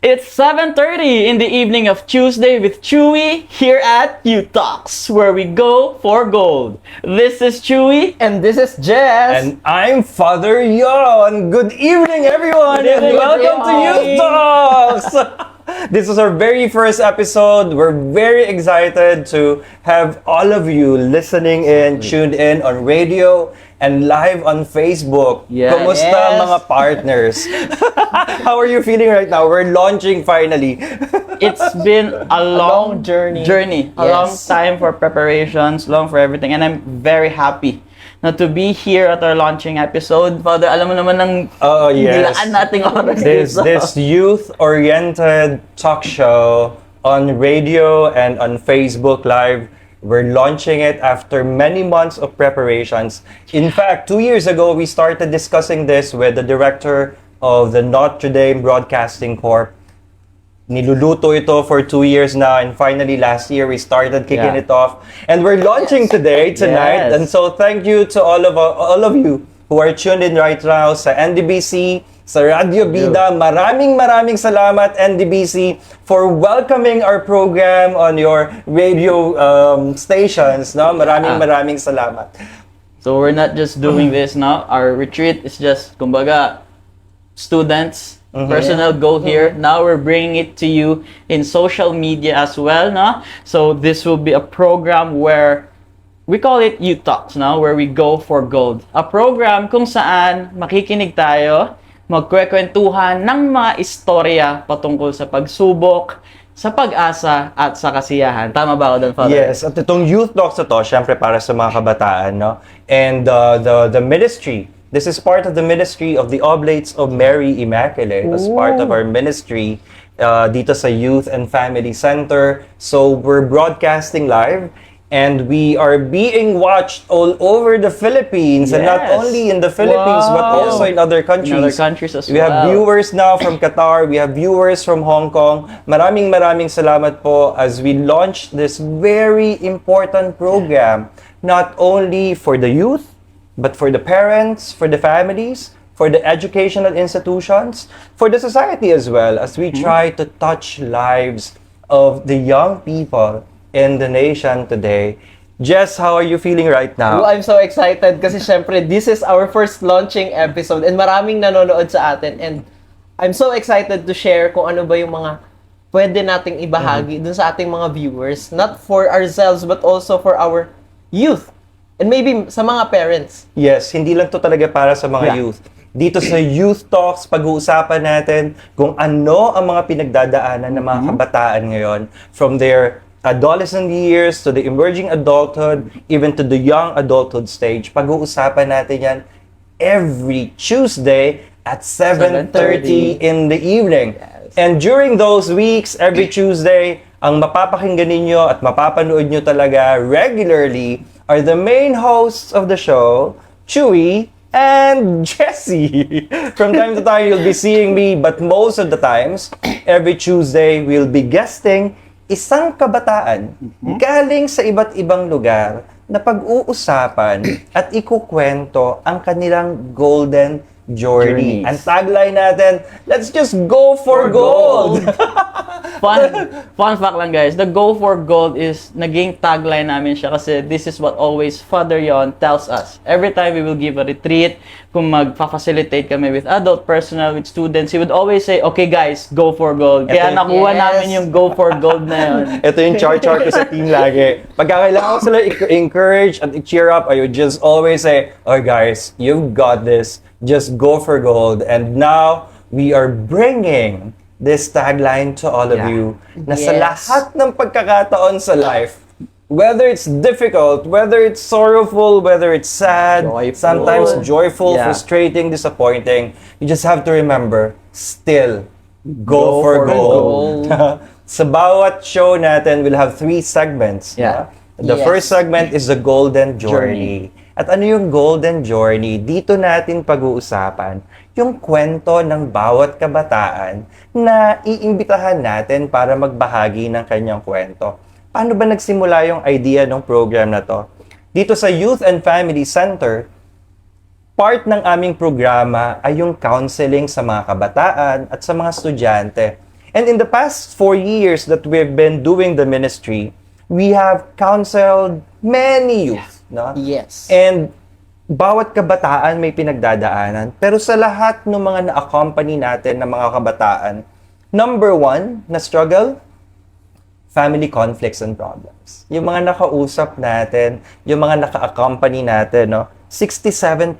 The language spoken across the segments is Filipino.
It's 7:30 in the evening of Tuesday with Chewy here at U Talks, where we go for gold. This is Chewy. And this is Jess. And I'm Father Yon. Good evening, everyone, Good evening, and welcome to everyone. Youth Talks. This is our very first episode. We're very excited to have all of you listening in, tuned in on radio and live on Facebook. Yes. Kumusta Yes. mga partners? How are you feeling right now? We're launching finally. It's been a long journey. A long Yes. time for preparations, long for everything, and I'm very happy na to be here at our launching episode. Father, alam mo naman ng Oh, yes. nilaan nating oras dito. This youth-oriented talk show on radio and on Facebook Live. We're launching it after many months of preparations. In fact, 2 years ago, we started discussing this with the director of the Notre Dame Broadcasting Corp. Niluluto ito for 2 years now, and finally last year we started kicking Yeah. it off, and we're launching tonight. Yes. And so thank you to all of you who are tuned in right now sa NDBC, sa Radio Bida. Maraming salamat, NDBC, for welcoming our program on your radio stations. No, maraming salamat. So we're not just doing this now. Our retreat is just, kumbaga, students, personnel go here. Now we're bringing it to you in social media as well, no? So this will be a program where we call it Youth Talks, no? Where we go for gold. A program kung saan makikinig tayo, magkwekwentuhan ng mga istorya patungkol sa pagsubok, sa pag-asa, at sa kasiyahan. Tama ba ako doon, Father? Yes, at itong Youth Talks na to, syempre para sa mga kabataan, no? And the ministry, this is part of the ministry of the Oblates of Mary Immaculate, as part of our ministry dito sa Youth and Family Center. So we're broadcasting live, and we are being watched all over the Philippines, and not Yes. only in the Philippines, but Wow. also in other countries. In other countries as We have well. viewers now from Qatar, we have viewers from Hong Kong. Maraming salamat po as we launch this very important program, not only for the youth, but for the parents, for the families, for the educational institutions, for the society as well, as we try to touch lives of the young people in the nation today. Jess, how are you feeling right Oh, now? I'm so excited kasi syempre this is our first launching episode and maraming nanonood sa atin, and I'm so excited to share kung ano ba yung mga pwede nating ibahagi dun sa ating mga viewers, not for ourselves but also for our youth and maybe sa mga parents. Yes, hindi lang to talaga para sa mga Yeah. youth. Dito sa Youth Talks, pag-uusapan natin kung ano ang mga pinagdadaanan ng mga kabataan ngayon, from their adolescent years to the emerging adulthood, even to the young adulthood stage. Pag-uusapan natin yan every Tuesday at 7:30 in the evening. Yes. And during those weeks, every Tuesday, ang mapapakinggan ninyo at mapapanood nyo talaga regularly are the main hosts of the show, Chewy and Jessie. From time to time, you'll be seeing me, but most of the times, every Tuesday, we'll be guesting isang kabataan galing sa iba't ibang lugar na pag-uusapan at ikukwento ang kanilang golden journey. Journeys. Ang tagline natin, let's just go for gold! Fun fact lang, guys, the Go for Gold is naging tagline namin siya kasi this is what always Father Yon tells us. Every time we will give a retreat, kung magpa-facilitate kami with adult personnel, with students, he would always say, okay guys, go for gold. Kaya Ito- nakuha Yes. namin yung Go for Gold na yun. Ito yung char-char ko sa team lagi. Pagka kailangan ko sila encourage at i-cheer up, I would just always say, oh guys, you've got this. Just go for gold. And now, we are bringing this tagline to all of Yeah. you na sa Yes. lahat ng pagkakataon sa life, whether it's difficult, whether it's sorrowful, whether it's sad, Joyful. sometimes joyful, Yeah. frustrating, disappointing, you just have to remember, still, go for gold. Sa bawat show natin, we'll have 3 segments. Yeah. The Yes. first segment is the Golden Journey. At ano yung Golden Journey? Dito natin pag-uusapan yung kwento ng bawat kabataan na iimbitahan natin para magbahagi ng kanyang kwento. Paano ba nagsimula yung idea ng program na to? Dito sa Youth and Family Center, part ng aming programa ay yung counseling sa mga kabataan at sa mga estudyante. And in the past 4 years that we've been doing the ministry, we have counseled many youth, no? Yes. And bawat kabataan may pinagdadaanan. Pero sa lahat ng mga na-accompany natin ng mga kabataan, number one na struggle, family conflicts and problems. Yung mga nakausap natin, yung mga naka-accompany natin, no? 67%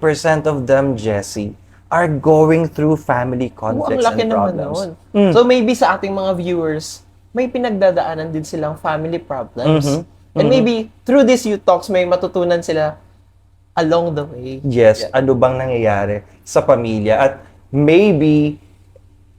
of them, Jessie, are going through family conflicts ang laki and naman problems. nun. So maybe sa ating mga viewers, may pinagdadaanan din silang family problems. And maybe through these youth talks, may matutunan sila along the way. Yes, ano bang nangyayari sa pamilya? At maybe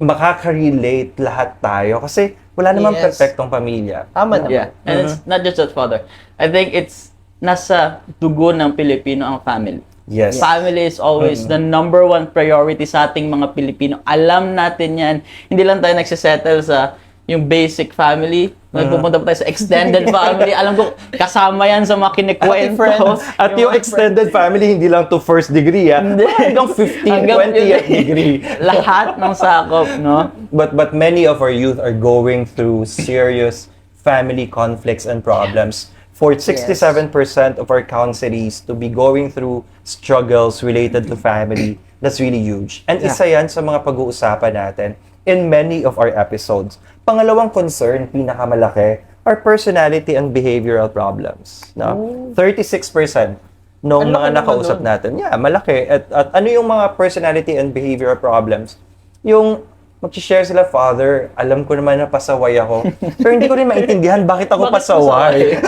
makaka-relate lahat tayo kasi wala namang Yes. perfectong pamilya. Tama naman. Yeah, and it's not just that, Father. I think it's nasa dugo ng Pilipino ang family. Yes. Family is always the number one priority sa ating mga Pilipino. Alam natin yan. Hindi lang tayo nagsisettle sa yung basic family. Nagpupunta pa tayo sa extended family. Alam ko, kasama yan sa mga kinikwento. friends. At yung extended family, hindi lang to first degree, hanggang 15, 20th degree. Lahat ng sakop, no? But many of our youth are going through serious family conflicts and problems. For 67% of our counselees to be going through struggles related to family, that's really huge. And isa yan sa mga pag-uusapan natin in many of our episodes. Pangalawang concern, pinakamalaki, are personality and behavioral problems. No? 36% nung Ang laki mga nakausap naman natin. Yeah, malaki. At ano yung mga personality and behavioral problems? Yung mag-share sila, Father, alam ko naman na pasaway ako. Pero hindi ko rin maintindihan bakit ako pasaway.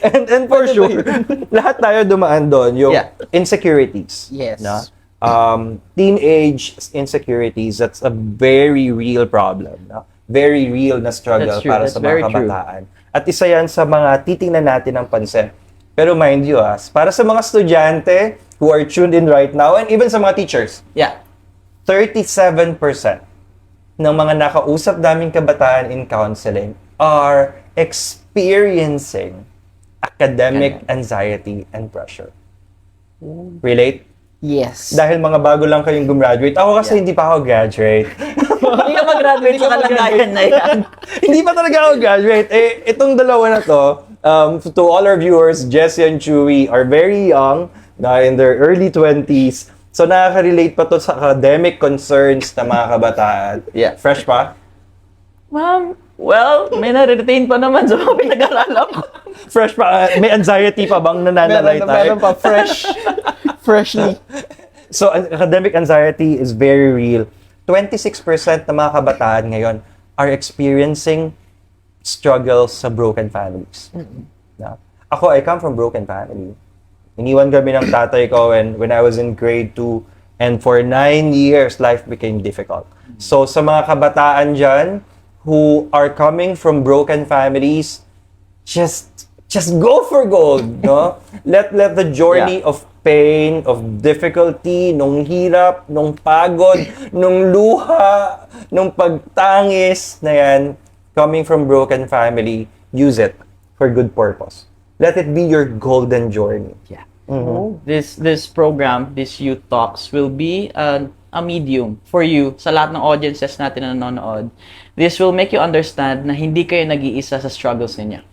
and for sure, lahat tayo dumaan doon. Yung insecurities. Yes. No? Teenage insecurities, that's a very real problem. No? Very real na struggle That's true. para That's sa very mga true. kabataan. At isa yan sa mga titingnan natin ng pansin. Pero mind you, para sa mga estudyante who are tuned in right now, and even sa mga teachers, Yeah. 37% ng mga nakausap naming kabataan in counseling are experiencing academic anxiety and pressure. Relate? Yes. Dahil mga bago lang kayong gumraduate. Ako kasi hindi pa ako graduate. Hindi ka mag-graduate sa kalagayan na yan. Hindi pa talaga ako graduate. Itong dalawa na to all our viewers, Jessie and Chewy are very young, na in their early 20s. So nakaka-relate pa to sa academic concerns ng mga kabataan. Yeah. Fresh pa? Well, may na-retain pa naman sa mga pinag-aralan ko. Fresh pa? May anxiety pa bang nananalay tayo? Meron pa, freshly. So, academic anxiety is very real. 26% ng mga kabataan ngayon are experiencing struggles sa broken families. Na, ako, I come from broken family. Iniwan kami ng tatay ko when I was in grade 2. And for 9 years, life became difficult. So, sa mga kabataan dyan who are coming from broken families, just go for gold, no? Let the journey of pain, of difficulty, nung hirap, nung pagod, nung luha, nung pagtangis na yan, coming from broken family, use it for good purpose. Let it be your golden journey. Yeah. Mm-hmm. This program, this youth talks will be a medium for you sa lahat ng audiences natin na nanonood. This will make you understand na hindi kayo nag-iisa sa struggles ninyo.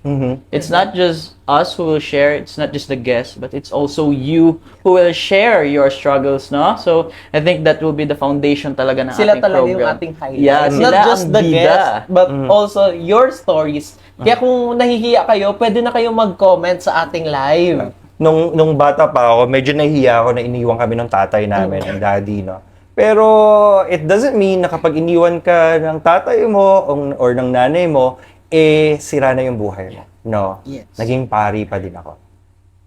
It's not just us who will share, it's not just the guests, but it's also you who will share your struggles, no? So, I think that will be the foundation talaga ng Sila ating talaga program. yung ating highlight. Yeah, It's sila not just ang the bida. guest, but also your stories. Kaya kung nahihiya kayo, pwede na kayo mag-comment sa ating live. Nung bata pa ako, medyo nahihiya ako na iniwan kami ng tatay namin, ng daddy, no? Pero it doesn't mean na kapag iniwan ka ng tatay mo or ng nanay mo, sira na yung buhay mo. No. Yes. Naging pari pa din ako.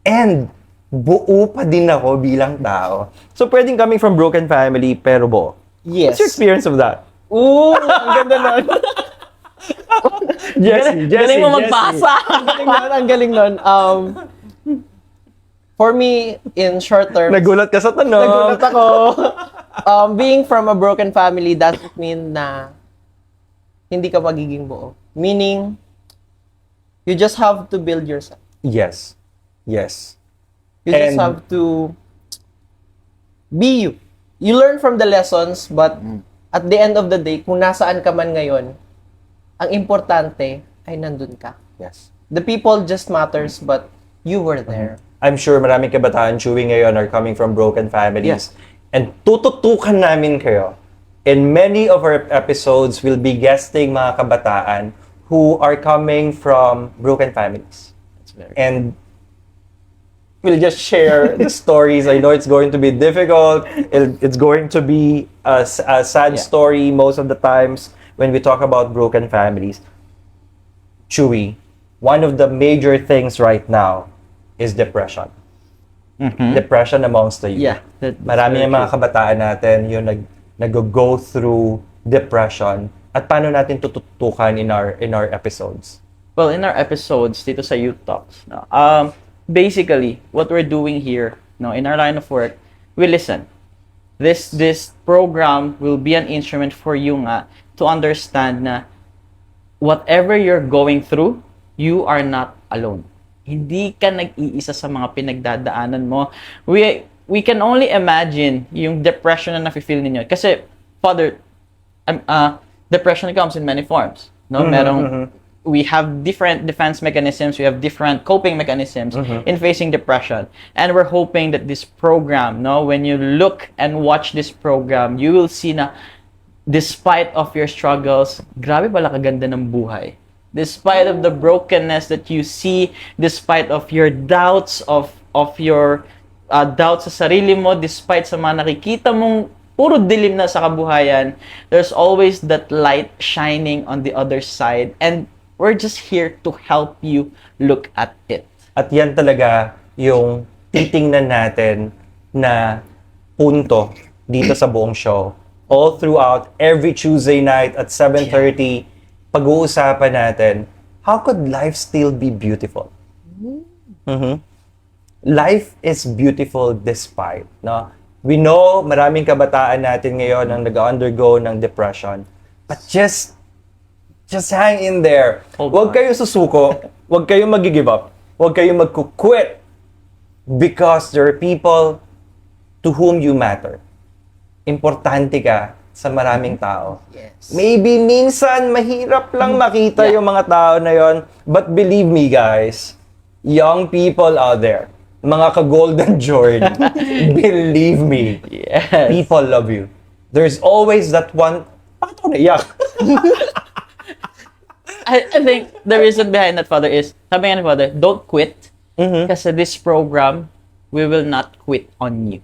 And buo pa din ako bilang tao. So pwedeng coming from broken family, pero buo. Yes. What's your experience of that? Ooh, ang ganda nun. Galing mo magbasa. Ang galing nun. For me, in short term, Nagulat ka sa tanong. nagulat ako. Being from a broken family doesn't mean na hindi ka magiging buo. Meaning, you just have to build yourself. Yes. Yes. You just And- have to be you. You learn from the lessons, but at the end of the day, kung nasaan ka man ngayon, ang importante ay nandun ka. Yes. The people just matters, but you were there. I'm sure maraming kabataan chewing ngayon are coming from broken families. And tututukan namin kayo. In many of our episodes, we'll be guesting mga kabataan who are coming from broken families. And we'll just share the stories. I know it's going to be difficult. It's going to be a sad story most of the times when we talk about broken families. Chewy, one of the major things right now is depression. Depression amongst the youth. Yeah. Marami ng mga kabataan natin yung nag-go through depression. At paano natin tututukan in our episodes? Well, in our episodes dito sa Youth Talks, no, basically, what we're doing here, no, in our line of work, we listen. This program will be an instrument for you nga to understand na whatever you're going through, you are not alone. Hindi ka nag-iisa sa mga pinagdadaanan mo. We can only imagine yung depression na nafe-feel ninyo. Kasi, Father, depression comes in many forms. No? We have different defense mechanisms, we have different coping mechanisms in facing depression. And we're hoping that this program, no, when you look and watch this program, you will see na despite of your struggles, grabe pala kaganda ng buhay. Despite of the brokenness that you see, despite of your doubts, of your doubts sa sarili mo, despite sa mga nakikita mong puro dilim na sa kabuhayan, there's always that light shining on the other side. And we're just here to help you look at it. At yan talaga yung titingnan natin na punto dito sa buong show. All throughout, every Tuesday night at 7:30, pag-uusapan natin, how could life still be beautiful? Life is beautiful despite, no? We know maraming kabataan natin ngayon ang nag-undergo ng depression. But just hang in there. Huwag kayo susuko. Huwag kayo mag-give up. Huwag kayo mag-quit. Because there are people to whom you matter. Importante ka sa maraming tao. Yes. Maybe minsan mahirap lang makita yung mga tao na yon. But believe me guys, young people out there, mga ka-golden Jordan, believe me, Yes. people love you. There's always that one, bakit ako naiyak? I think the reason behind that, Father, is, sabi nga ni Father, don't quit. Kasi this program, we will not quit on you.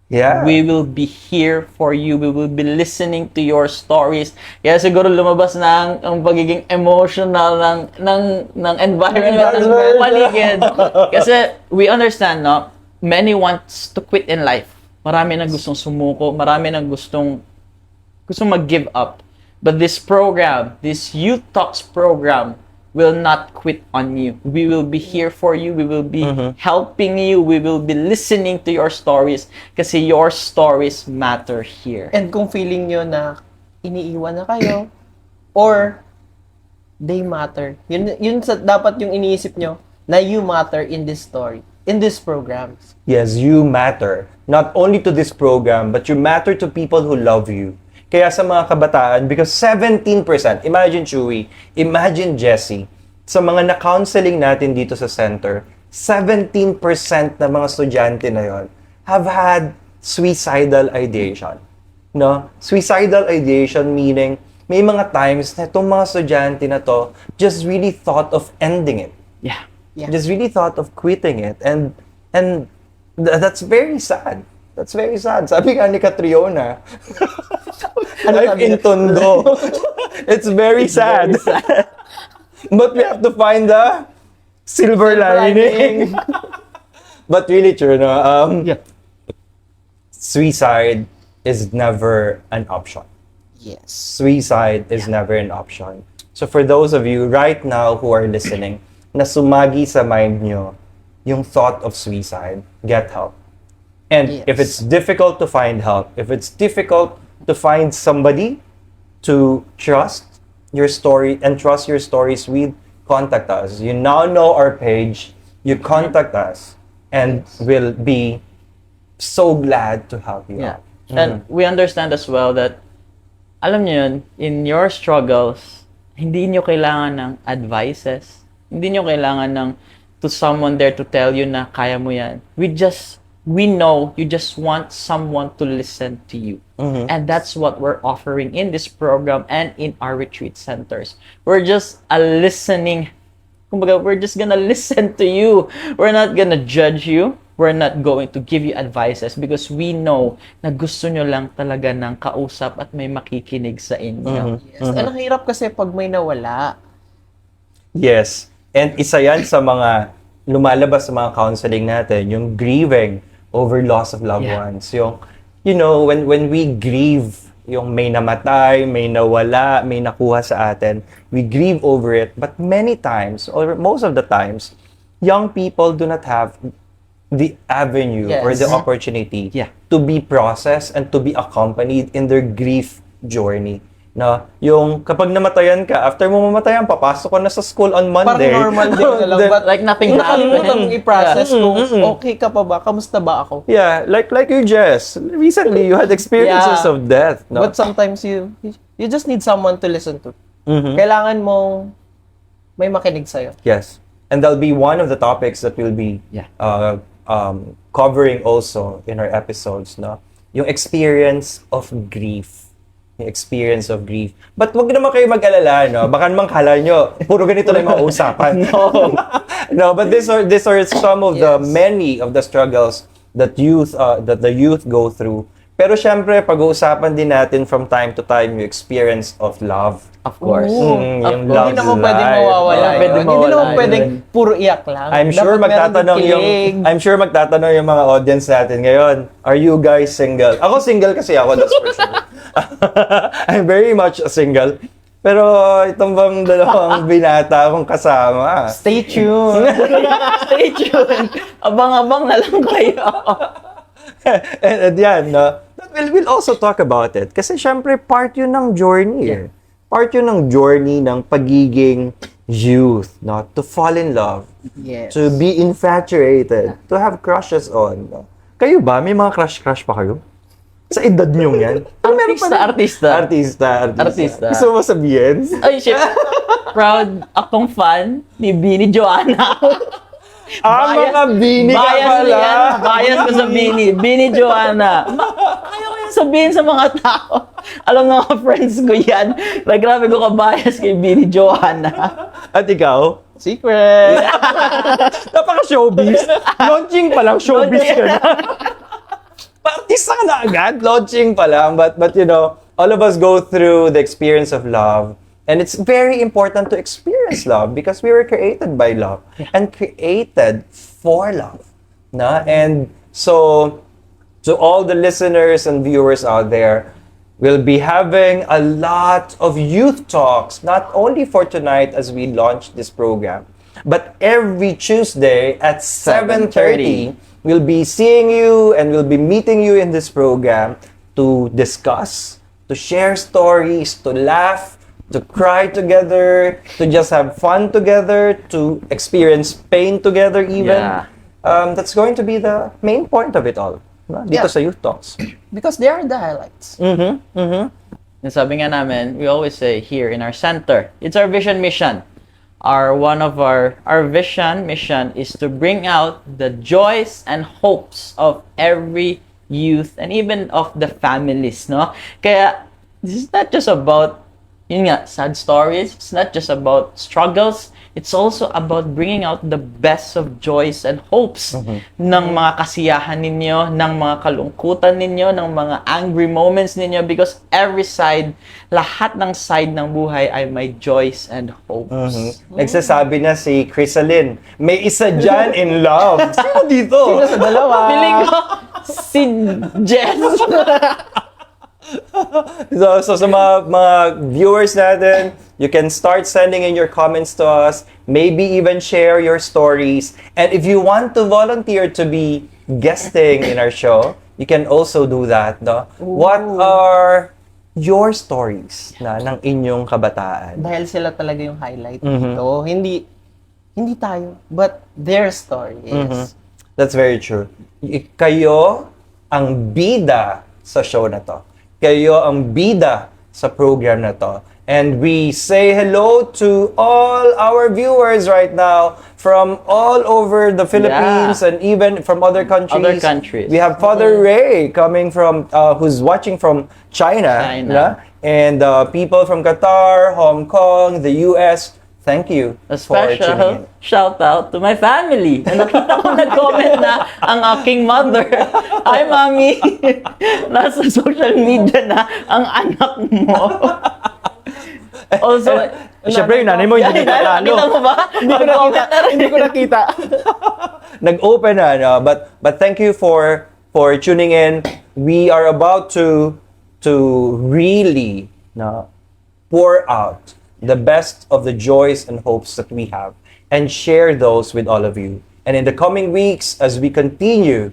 Yeah. We will be here for you. We will be listening to your stories. Kaya siguro lumabas na ang pagiging emotional ng environment ng paligid. Kasi we understand, no? Many wants to quit in life. Marami na gustong sumuko. Marami na gustong mag-give up. But this program, this Youth Talks program, will not quit on you. We will be here for you. We will be helping you. We will be listening to your stories kasi your stories matter here. And kung feeling nyo na iniiwan na kayo, or they matter, yun dapat yung iniisip nyo, na you matter in this story, in this program. Yes, you matter. Not only to this program, but you matter to people who love you. Kaya sa mga kabataan, because 17%, imagine Chewy, imagine Jessie, sa mga na-counseling natin dito sa center, 17% na mga estudyante na yon have had suicidal ideation. No? Suicidal ideation meaning, may mga times na itong mga estudyante na to just really thought of ending it. Yeah. Just really thought of quitting it. And that's very sad. That's very sad. Sabi nga ni Catriona, life in Tondo. It's very sad. But we have to find the silver lining. But really true, no? Suicide is never an option. Yes. Suicide is never an option. So for those of you right now who are listening, na sumagi sa mind nyo yung thought of suicide, get help. And if it's difficult to find help, if it's difficult to find somebody to trust your story and trust your stories with, contact us. You now know our page. You contact us and we'll be so glad to help you out. And we understand as well that alam niyo yun, in your struggles, hindi niyo kailangan ng advices. Hindi niyo kailangan ng to someone there to tell you na kaya mo yan. We know you just want someone to listen to you. And that's what we're offering in this program and in our retreat centers. We're just a listening. Kumbaga, we're just gonna listen to you. We're not gonna judge you. We're not going to give you advices because we know na gusto nyo lang talaga ng kausap at may makikinig sa inyo. Yes. Ang hirap kasi pag may nawala. Yes. And isa yan sa mga lumalabas sa mga counseling natin, yung grieving over loss of loved ones. Yung, you know, when we grieve, yung may namatay, may nawala, may nakuha sa atin, we grieve over it. But many times, or most of the times, young people do not have the avenue or the opportunity to be processed and to be accompanied in their grief journey. No, yung kapag namatayan ka, after mo mamatayan, papasok ka na sa school on Monday. Parang normal din na lang, but like nothing happened. nakalimutan mong i-process kung okay ka pa ba, kamusta ba ako? Yeah, like you, Jess. Recently, you had experiences of death. No? But sometimes you just need someone to listen to. Kailangan mong may makinig sa'yo. Yes. And that'll be one of the topics that we'll be covering also in our episodes, no? Yung experience of grief. Yung experience of grief. But wag naman kayo mag-alala, no? Baka naman kala nyo, puro ganito lang yung mga usapan. No, but these are some of the many of the struggles that the youth go through. Pero syempre, pag-uusapan din natin from time to time yung experience of love. Of course. Yung Hindi naman pwedeng mawawala. Hindi naman pwedeng puro iyak lang. I'm sure magtatanong yung mga audience natin ngayon, are you guys single? Ako single kasi ako, that's for sure. I'm very much single. Pero itong bang dalawang binata akong kasama. Stay tuned. Stay tuned. Abang-abang na lang kayo. and yan, no? We'll also talk about it. Kasi syempre, part yun ng journey. Eh. Part yun ng journey ng pagiging youth, no? To fall in love. Yes. To be infatuated. To have crushes on. No? Kayo ba? May mga crush pa kayo? Sa edad nyo yan? Artista. Gusto mo sabihin? Ay, shit. Proud akong fan ni Bini Joanna. Mga Bini ka pala. Bias ko sa Bini. Bini Joanna. Kaya ko yan sabihin sa mga tao. Alam ng mga friends ko yan. Like, grabe ko ka-bias kay Bini Joanna. At ikaw? Secret. Napaka-showbiz. Launching pa lang, showbiz ka na. Artista ka na agad. Launching pa lang. But you know, all of us go through the experience of love. And it's very important to experience love because we were created by love and created for love. No? And so, to all the listeners and viewers out there, we'll be having a lot of youth talks, not only for tonight as we launch this program, but every Tuesday at 7:30, we'll be seeing you and we'll be meeting you in this program to discuss, to share stories, to laugh, to cry together, to just have fun together, to experience pain together even. That's going to be the main point of it all. No? Dito sa Youth Talks. Because they are the highlights. And sabi nga namin, we always say here in our center, it's our vision mission. Our vision mission is to bring out the joys and hopes of every youth and even of the families, no? Kaya this is not just about yun nga, sad stories. It's not just about struggles. It's also about bringing out the best of joys and hopes ng mga kasiyahan ninyo, ng mga kalungkutan ninyo, ng mga angry moments ninyo because every side, lahat ng side ng buhay ay may joys and hopes. Nagsasabi na si Chrysaline, may isa dyan in love. Sino dito? Sino sa dalawa? Feeling ko, si Jess. So sa mga viewers natin, you can start sending in your comments to us, maybe even share your stories. And if you want to volunteer to be guesting in our show, you can also do that. No? What are your stories ng inyong kabataan? Dahil sila talaga yung highlight dito. Hindi tayo, but their stories. That's very true. Kayo ang bida sa show na to. Kayo ang bida sa program na to. And we say hello to all our viewers right now from all over the Philippines and even from other countries. Other countries. We have Father Ray coming from, who's watching from China. And people from Qatar, Hong Kong, the US. Thank you A for tuning special in. shout out to my family. Na nakita ko nag-comment na ang aking mother. Hi, Mommy! Nasa social media na ang anak mo. Also, Siyempre, yung nanay mo hindi nakita nakatalo. mo ba? Hindi ko nakita. Nag-open na, no? But thank you for tuning in. We are about to really pour out the best of the joys and hopes that we have and share those with all of you. And in the coming weeks, as we continue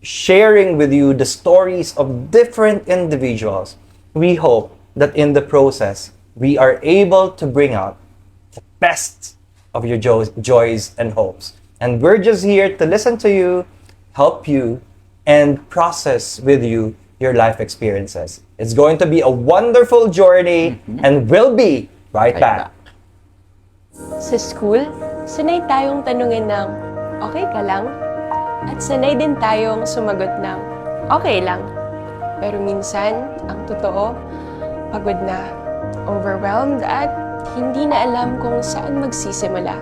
sharing with you the stories of different individuals, we hope that in the process, we are able to bring out the best of your joys and hopes. And we're just here to listen to you, help you, and process with you your life experiences. It's going to be a wonderful journey, and we'll be right back. Sa school, sanay tayong tanungin ng, okay ka lang? At sanay din tayong sumagot ng, okay lang. Pero minsan, ang totoo, pagod na, overwhelmed at hindi na alam kung saan magsisimula.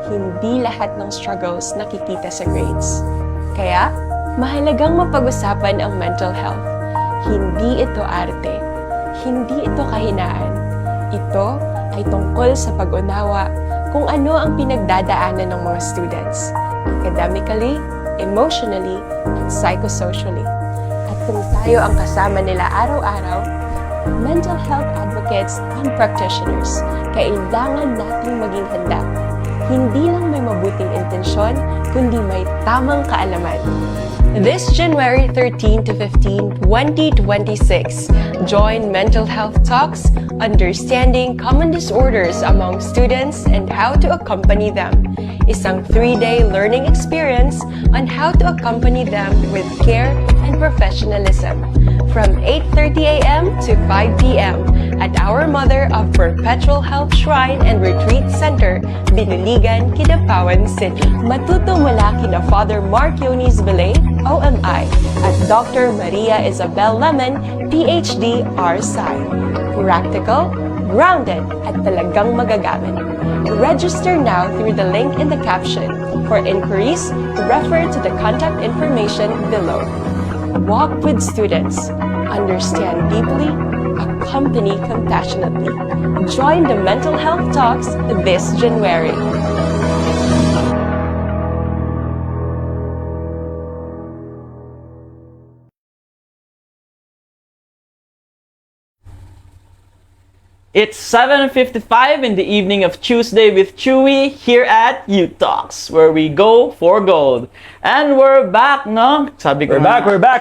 Hindi lahat ng struggles nakikita sa grades. Kaya, mahalagang mapag-usapan ang mental health. Hindi ito arte. Hindi ito kahinaan. Ito ay tungkol sa pag-unawa kung ano ang pinagdadaanan ng mga students, academically, emotionally, at psychosocially. At kung tayo ang kasama nila araw-araw, mental health advocates and practitioners, kailangan nating maging handa. Hindi lang may mabuting intensyon, kundi may tamang kaalaman. This January 13 to 15, 2026, join Mental Health Talks, Understanding Common Disorders Among Students and How to Accompany Them. Isang 3-day learning experience on how to accompany them with care and professionalism. From 8:30 a.m. to 5 p.m. at our Mother of Perpetual Health Shrine and Retreat Center, Biniligan, Kidapawan City. Matuto mula kina Father Mark Yonis Belay, OMI, at Dr. Maria Isabel Lemon, PhD, RSci. Practical, grounded, at talagang magagamit. Register now through the link in the caption. For inquiries, refer to the contact information below. Walk with students. Understand deeply. Accompany compassionately. Join the Mental Health Talks this January. It's 7:55 in the evening of Tuesday with Chewy here at U Talks, where we go for gold. And we're back, no? Sabi ko We're back.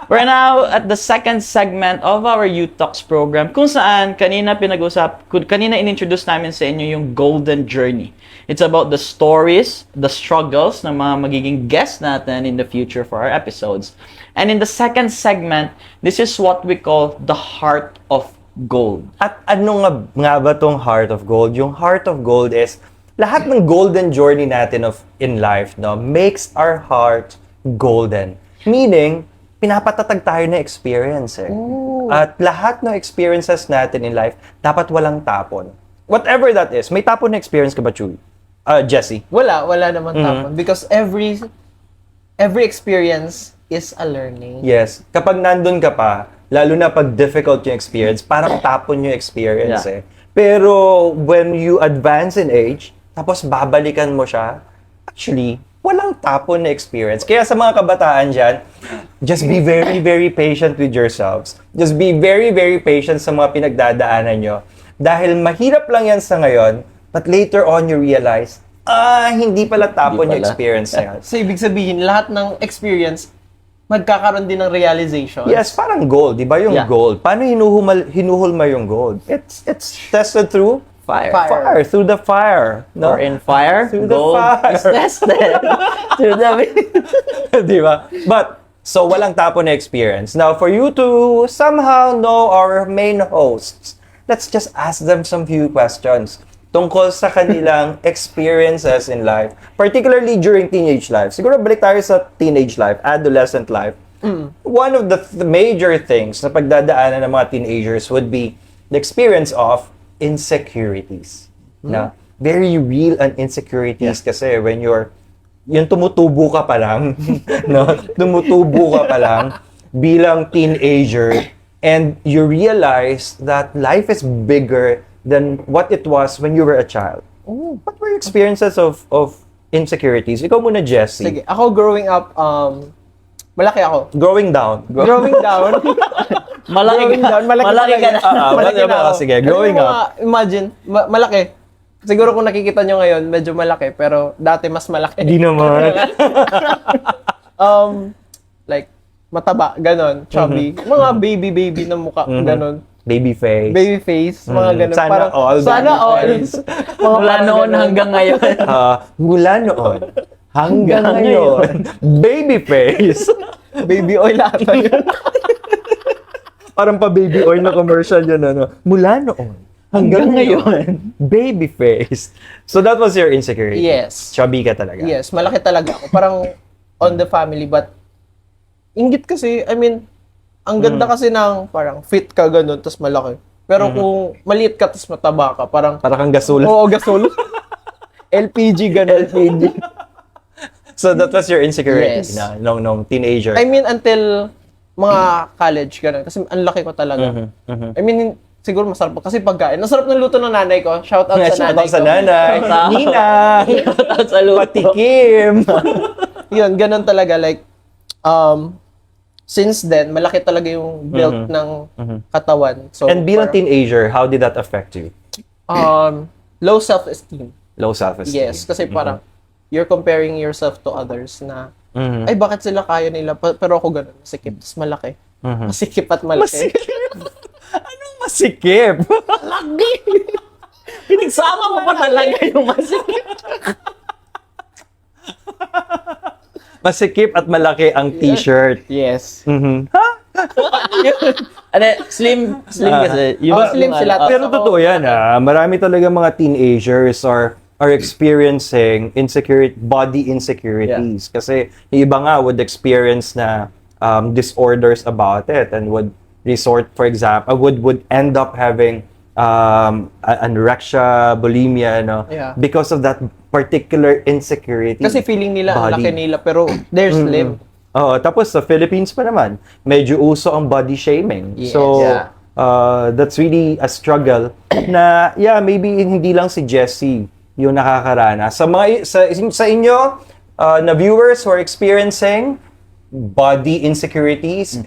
We're now at the second segment of our U Talks program, kung saan kanina inintroduce namin sa inyo yung golden journey. It's about the stories, the struggles ng mga magiging guests natin in the future for our episodes. And in the second segment, this is what we call the heart of gold. At ano nga ba tong heart of gold? Yung heart of gold is lahat ng golden journey natin in life, no, makes our heart golden. Meaning, pinapatatag tayo na experience eh. At lahat ng experiences natin in life, dapat walang tapon. Whatever that is. May tapon na experience ka ba, Chuy? Jessie? Wala naman tapon. Because every experience is a learning. Yes. Kapag nandun ka pa, lalo na pag difficult yung experience, parang tapon yung experience eh. Pero when you advance in age, tapos babalikan mo siya, actually, walang tapon na experience. Kaya sa mga kabataan dyan, just be very, very patient with yourselves. Just be very, very patient sa mga pinagdadaanan nyo. Dahil mahirap lang yan sa ngayon, but later on you realize, hindi pala tapon yung experience na yan. So, ibig sabihin, lahat ng experience, magkakaroon din ng realization. Yes, parang gold, di ba yung gold? Paano hinuhulma yung gold? It's tested through fire. Through the fire. No? Or in fire, Through the gold fire. is tested. Di ba? But So, walang tapo na experience. Now, for you to somehow know our main hosts, let's just ask them some few questions tungkol sa kanilang experiences in life, particularly during teenage life. Siguro balik tayo sa teenage life, adolescent life. One of the major things na pagdadaanan ng mga teenagers would be the experience of insecurities. Na very real and insecurities kasi when yung tumutubo ka pa lang, no? Tumutubo ka pa lang bilang teenager and you realize that life is bigger than what it was when you were a child. What were your experiences of insecurities? Ikaw muna, Jessie. Sige, ako growing up, malaki ako. Growing down. Growing down. Malaki ka. Malaki ka na. Malaki na ako. Sige, growing Ano yung up. Imagine, malaki. Siguro kung nakikita nyo ngayon, medyo malaki, pero dati mas malaki. Hindi naman. Like, mataba, ganon, chubby. Mga baby na mukha, ganon. Baby face. Baby face, mga ganon. Sana Parang, all. Sana baby all. face. Mga Mula parang noon ganon. hanggang ngayon. Mula noon hanggang ngayon. Baby face. Baby oil ata yun. Parang pa baby oil na commercial yun, ano. Mula noon hanggang ngayon. Baby face. So that was your insecurity? Yes. Chubby ka talaga? Yes, malaki talaga ako. Parang on the family, but inggit kasi, I mean, ang ganda kasi ng parang fit ka ganun, tas malaki. Pero kung maliit ka, tas mataba ka, parang, Para kang gasol. oo, gasol. LPG, ganun. LPG. So that was your insecurity Yes. na nung teenager? I mean, until mga college, ganun. Kasi ang laki ko talaga. I mean, siguro masarap kasi pagkain. Ang sarap ng luto ng nanay ko. Shout out sa nanay ko. Sa nanay. Nina! Sa luto. Patikim! Yun, ganun talaga. Like, since then, malaki talaga yung build ng katawan. So, And being a parang, teenager, how did that affect you? low self-esteem. Low self-esteem? Yes, kasi parang you're comparing yourself to others na, ay, bakit sila kaya nila? Pero ako ganun, masikip, tas malaki. Masikip at malaki. Anong masikip? Pinagsama mo pa talaga yung masikip. Masikip at malaki ang t-shirt. Yes. Ano, slim kasi. Slim sila. Pero totoo yan, marami talaga mga teenagers are experiencing body insecurities. Kasi yung iba nga would experience na disorders about it and would resort, for example, would end up having anorexia, bulimia, no? Yeah. Because of that particular insecurity. Kasi feeling nila, ang Body. laki nila, pero they're slim. Oo, tapos sa Philippines pa naman, medyo uso ang body shaming. Yes. So, Yeah. that's really a struggle na, maybe hindi lang si Jessie yung nakakaranas. Sa inyo, na viewers who are experiencing body insecurities,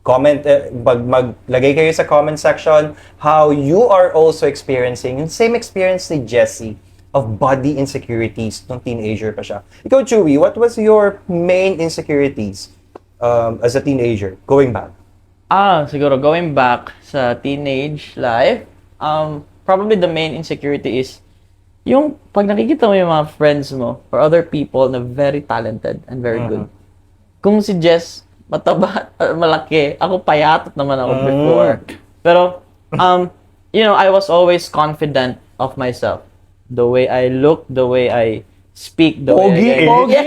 comment, maglagay kayo sa comment section how you are also experiencing yung same experience ni Jessie of body insecurities nung teenager pa siya. Ikaw, Chewy, what was your main insecurities as a teenager, going back? Siguro going back sa teenage life, probably the main insecurity is yung pag nakikita mo yung mga friends mo or other people na very talented and very good. Kung si Jess mataba, malaki, ako payatot naman ako before. Pero, I was always confident of myself. The way I look, the way I speak, the way I... Pogi.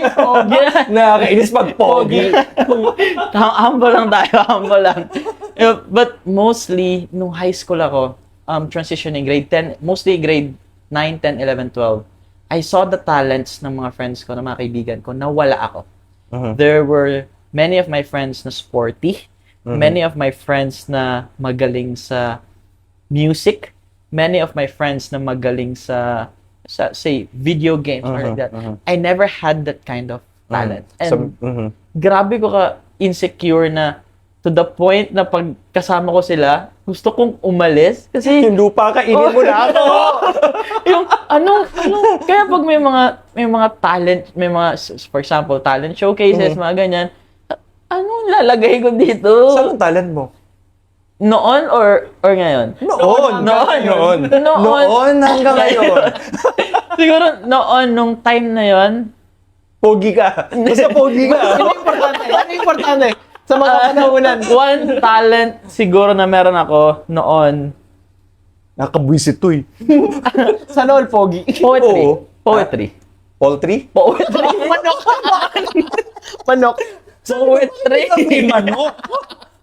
Nakakainis pag pogi. Humble lang tayo, humble lang. But mostly, nung high school ako, transitioning grade 10, mostly grade 9, 10, 11, 12, I saw the talents ng mga friends ko, ng mga kaibigan ko, na wala ako. There were many of my friends na sporty, many of my friends na magaling sa music, many of my friends na magaling sa say, video games or like that. I never had that kind of talent. And grabe ko ka insecure na to the point na pag kasama ko sila, gusto kong umalis kasi Yung lupa, kainin mo na ako. yung kaya pag may mga talent, may mga, for example, talent showcases, mga ganyan, anong lalagay ko dito? Saan ang talent mo? Noon or ngayon? Noon hanggang ngayon. Siguro noon, nung time na yon, Pogi ka. Basta pogi ka. Ano yung importante? Ano yung importante? Sa mga panahonan. One talent siguro na meron ako noon, Nakabwisit to eh. Sana all pogi. poetry. Oo. Poetry. Poultry? Poetry. Manok. Manok. Poetry. Manok.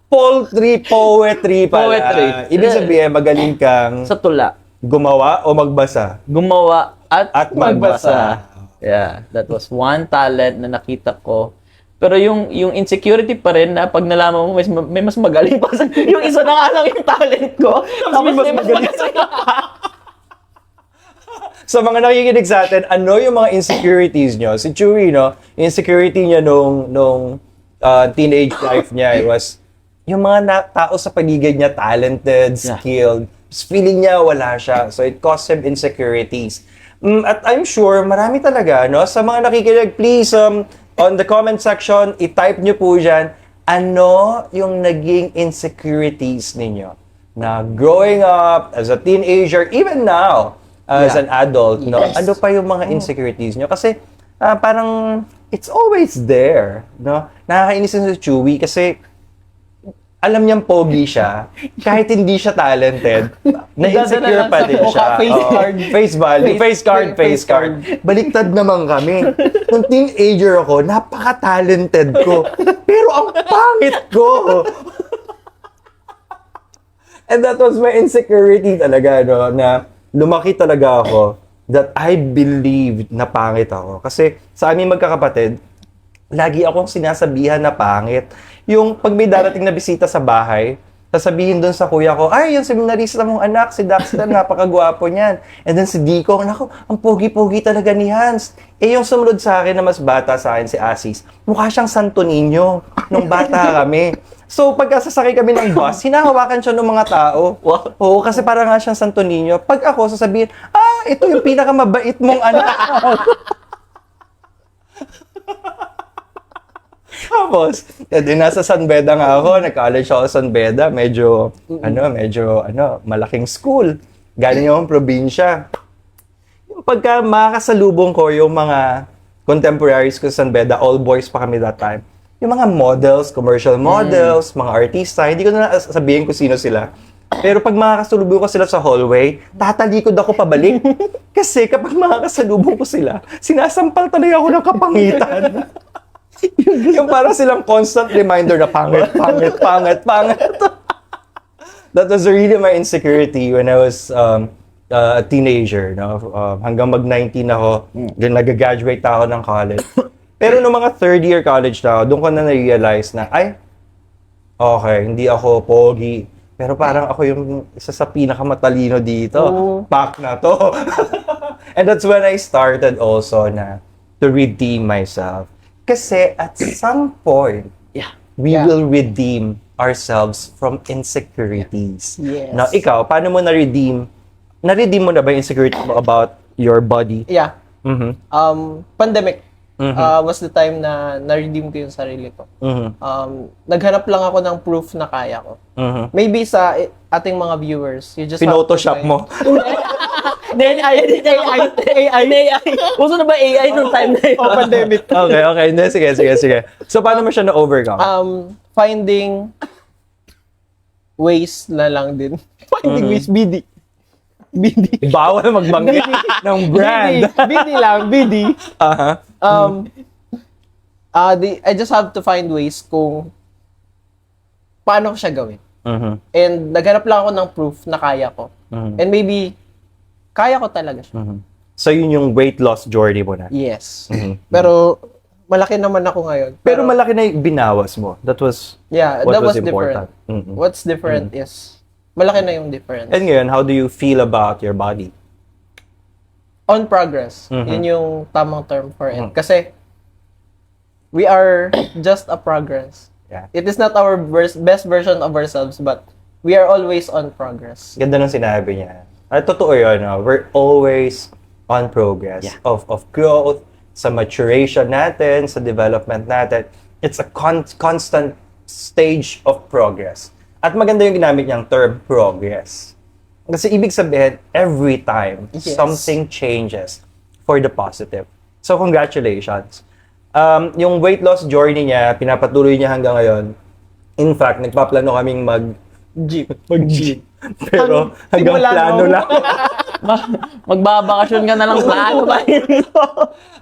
Poultry, poetry pala. Poetry. Ibig sabihin, magaling kang Sa tula. gumawa o magbasa. Gumawa at magbasa. Yeah, that was one talent na nakita ko. Pero yung insecurity pa rin na pag nalaman mo may mas magaling pa sa yung isa na nga lang yung talent ko. Tapos may mas magaling Sa mga nakikinig sa atin, ano yung mga insecurities nyo? Si Chewy, no? Insecurity niya nung teenage life niya, it was yung mga tao sa paligid niya, talented, skilled. Feeling niya wala siya. So it caused him insecurities. At I'm sure, marami talaga, no? Sa mga nakikinig, please, on the comment section, i-type nyo po dyan, ano yung naging insecurities ninyo? Na growing up, as a teenager, even now, as an adult, no? Ano pa yung mga insecurities nyo? Kasi, parang, it's always there, no? Nakakainis na si Chewy kasi, alam niyang pogi siya, kahit hindi siya talented, na-insecure pa din siya. Face card. Face value. Face card. Baliktad naman kami. Nung teenager ako, napaka-talented ko. Pero ang pangit ko. And that was my insecurity talaga, no? Na lumaki talaga ako that I believed na pangit ako. Kasi sa aming magkakapatid, lagi akong sinasabihan na pangit. Yung pag may darating na bisita sa bahay, sasabihin doon sa kuya ko, ay, yung seminarista mong anak, si Daxter, napakagwapo niyan. And then si Dico, naku, ang pogi-pogi talaga ni Hans. Eh, yung sumunod sa akin na mas bata sa akin, si Asis, mukha siyang Santo Niño nung bata kami. So, pagka sasakay kami ng bus, hinahawakan siya ng mga tao. Wow. Oo, kasi parang nga siyang Santo Niño. Pag ako, sasabihin, ito yung pinakamabait mong anak. Tapos, nasa San Beda nga ako, nag-college ako sa San Beda, medyo malaking school. Galing akong probinsya. Yung pagka makakasalubong ko yung mga contemporaries ko sa San Beda, all boys pa kami that time. Yung mga models, commercial models, mga artista, hindi ko na sabihin kung sino sila. Pero pag makakasalubong ko sila sa hallway, tatalikod ako pabalik. Kasi kapag makakasalubong ko sila, sinasampal talaga ako ng kapangitan. Yung parang silang constant reminder na pangit. That was really my insecurity when I was a teenager. No? Hanggang mag-19 ako, nag-graduate ako ng college. Pero nung mga third year college na ako, doon ko na na-realize na, okay, hindi ako pogi. Pero parang ako yung isa sa pinakamatalino dito. Pak na to. And that's when I started also to redeem myself. Kasi at some point, we will redeem ourselves from insecurities. Yes. Now, ikaw, paano mo na-redeem? Na-redeem mo na ba yung insecurity mo about your body? Yeah. Mm-hmm. Pandemic was the time na na-redeem ko yung sarili ko. Mm-hmm. Naghanap lang ako ng proof na kaya ko. Mm-hmm. Maybe sa ating mga viewers, you just Pinotoshop mo. Then, AI. Uso na ba AI nung time na yun? pandemic. Okay. Hindi, sige. So, paano mo siya na-overcome? Finding ways na lang din. Finding ways, BD. Bawal magbanggit ng brand. BD. Uh-huh. I just have to find ways kung paano ko siya gawin. Mm-hmm. And naghanap lang ako ng proof na kaya ko. Mm-hmm. And maybe, kaya ko talaga siya. Mm-hmm. So, yun yung weight loss journey mo na? Yes. Mm-hmm. Pero, malaki naman ako ngayon. Pero malaki na yung binawas mo. That was that was important. different. Mm-hmm. What's different is, malaki na yung difference. And ngayon, how do you feel about your body? On progress. Mm-hmm. Yun yung tamang term for it. Kasi, we are just a progress. Yeah. It is not our best version of ourselves, but we are always on progress. Ganda nung sinabi niya. At totoo yun, no? We're always on progress of growth, sa maturation natin, sa development natin. It's a constant stage of progress. At maganda yung ginamit niyang term, progress. Kasi ibig sabihin, every time, something changes for the positive. So, congratulations. Yung weight loss journey niya, pinapatuloy niya hanggang ngayon. In fact, nagpaplano kaming mag-gym. Pero hanggang Simula plano nung- lang. Magbabakasyon ka na lang plano ba yun?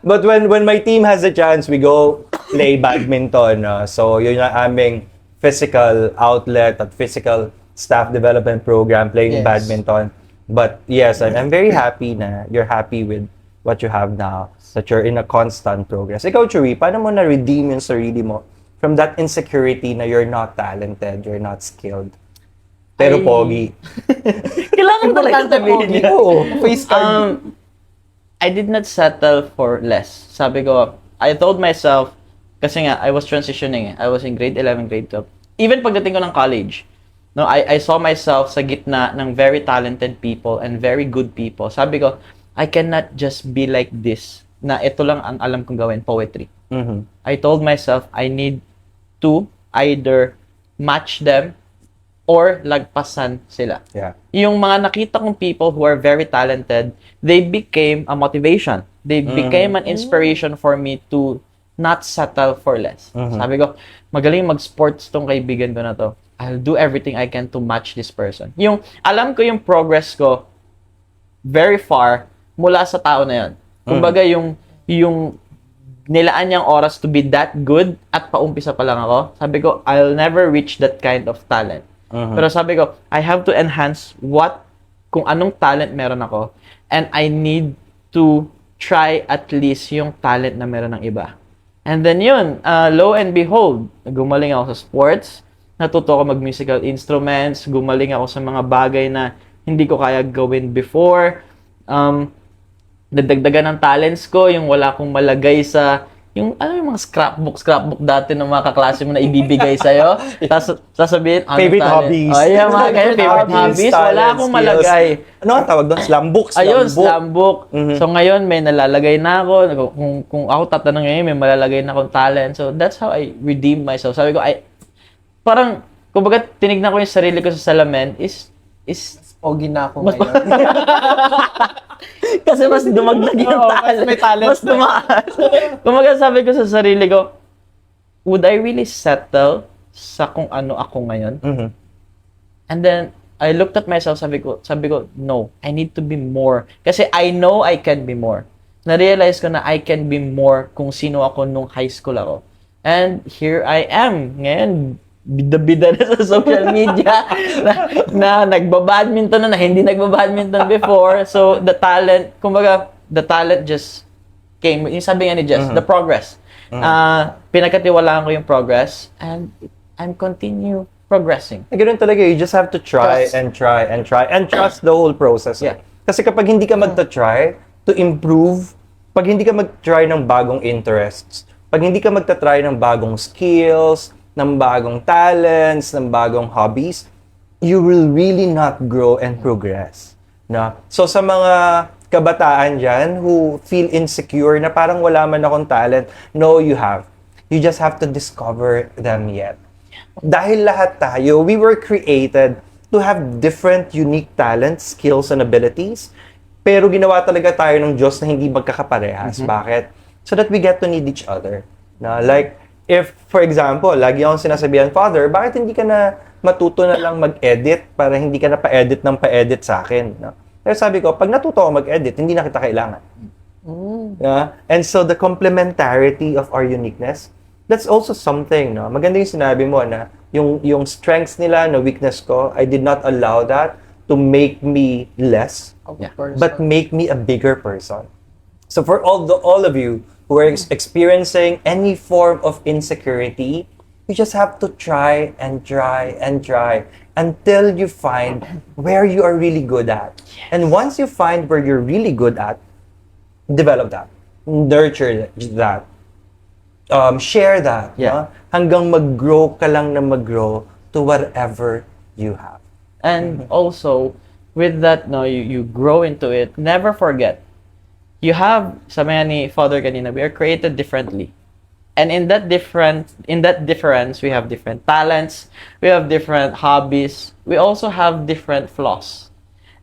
But when my team has a chance, we go play badminton. So yun yung aming physical outlet at physical staff development program, playing Yes. badminton. But yes, I'm very happy na you're happy with what you have now, that you're in a constant progress. Ikaw, Chewy, paano mo na-redeem yung sarili mo from that insecurity na you're not talented, you're not skilled, pero Ay. pogi? Kailangan talaga Importante sabihin pogi. yun. Oo. Face card. I did not settle for less. Sabi ko, I told myself, kasi nga, I was transitioning. I was in grade 11, grade 12. Even pagdating ko ng college, no, I saw myself sa gitna ng very talented people and very good people. Sabi ko, I cannot just be like this, na ito lang ang alam kong gawin, poetry. Mhm. I told myself, I need to either match them or lagpasan sila. Yeah. Yung mga nakita kong people who are very talented, they became a motivation. They became an inspiration for me to not settle for less. Sabi ko, magaling mag-sports tong kaibigan ko na to. I'll do everything I can to match this person. Yung, alam ko yung progress ko very far mula sa tao na yun. Kumbaga, yung nilaan niyang oras to be that good at paumpisa pa lang ako, sabi ko, I'll never reach that kind of talent. Pero sabi ko, I have to enhance kung anong talent meron ako, and I need to try at least yung talent na meron ng iba. And then yun, lo and behold, gumaling ako sa sports, natuto ako mag-musical instruments, gumaling ako sa mga bagay na hindi ko kaya gawin before. Nadagdagan ng talents ko, yung wala akong malagay sa yung yung mga scrapbook dati ng mga kaklase mo na ibibigay sa'yo. Tapos sasabihin, Favorite hobbies. Oh, yeah, mga ganyan, favorite hobbies. Wala talents, akong skills. malagay. Ano ang tawag doon? Slam book. Ayun, slam book. So ngayon, may nalalagay na ako. Kung ako tatanong ngayon, may malalagay na akong talent. So that's how I redeem myself. Sabi ko, parang, kumbaga, tinignan ko yung sarili ko sa salamin is Pogi na ako ngayon. kasi mas dumagdag yung Oo, talent. mas may talent Mas na. tumaas. Kumbaga sabi ko sa sarili ko, would I really settle sa kung ano ako ngayon? And then, I looked at myself, sabi ko, no, I need to be more. Kasi I know I can be more. Na-realize ko na I can be more kung sino ako nung high school ako. And here I am. Ngayon, bida-bida na sa social media na nagbabadminton na hindi nagbabadminton before. So, the talent just came. Yung sabi nga ni Jess, the progress. Pinagkatiwalaan ko yung progress and I'm continue progressing. Ganun talaga, you just have to try Trust. and try and try and trust the whole process. Yeah. Kasi kapag hindi ka magta-try to improve, pag hindi ka mag-try ng bagong interests, pag hindi ka magta-try ng bagong skills, ng bagong talents, ng bagong hobbies, you will really not grow and progress. No? So sa mga kabataan dyan who feel insecure na parang wala man akong talent, no, you have. You just have to discover them yet. Dahil lahat tayo, we were created to have different unique talents, skills, and abilities. Pero ginawa talaga tayo ng Diyos na hindi magkakaparehas. Bakit? So that we get to need each other. Na like, if, for example, lagi akong sinasabihan, Father, bakit hindi ka na matuto na lang mag-edit para hindi ka na pa-edit ng pa-edit sa akin? No? Pero sabi ko, pag natuto ako mag-edit, hindi na kita kailangan. Yeah? And so the complementarity of our uniqueness, that's also something. No? Maganda yung sinabi mo na yung strengths nila, na weakness ko, I did not allow that to make me less, but make me a bigger person. So for all of you who are experiencing any form of insecurity, you just have to try and try and try until you find where you are really good at. And once you find where you're really good at, develop that, nurture that, share that, no? Hanggang mag-grow ka lang na mag-grow to whatever you have. And also, with that, no, you grow into it. Never forget, you have, sabi nga ni Father kanina, we are created differently. And in that difference, we have different talents, we have different hobbies, we also have different flaws.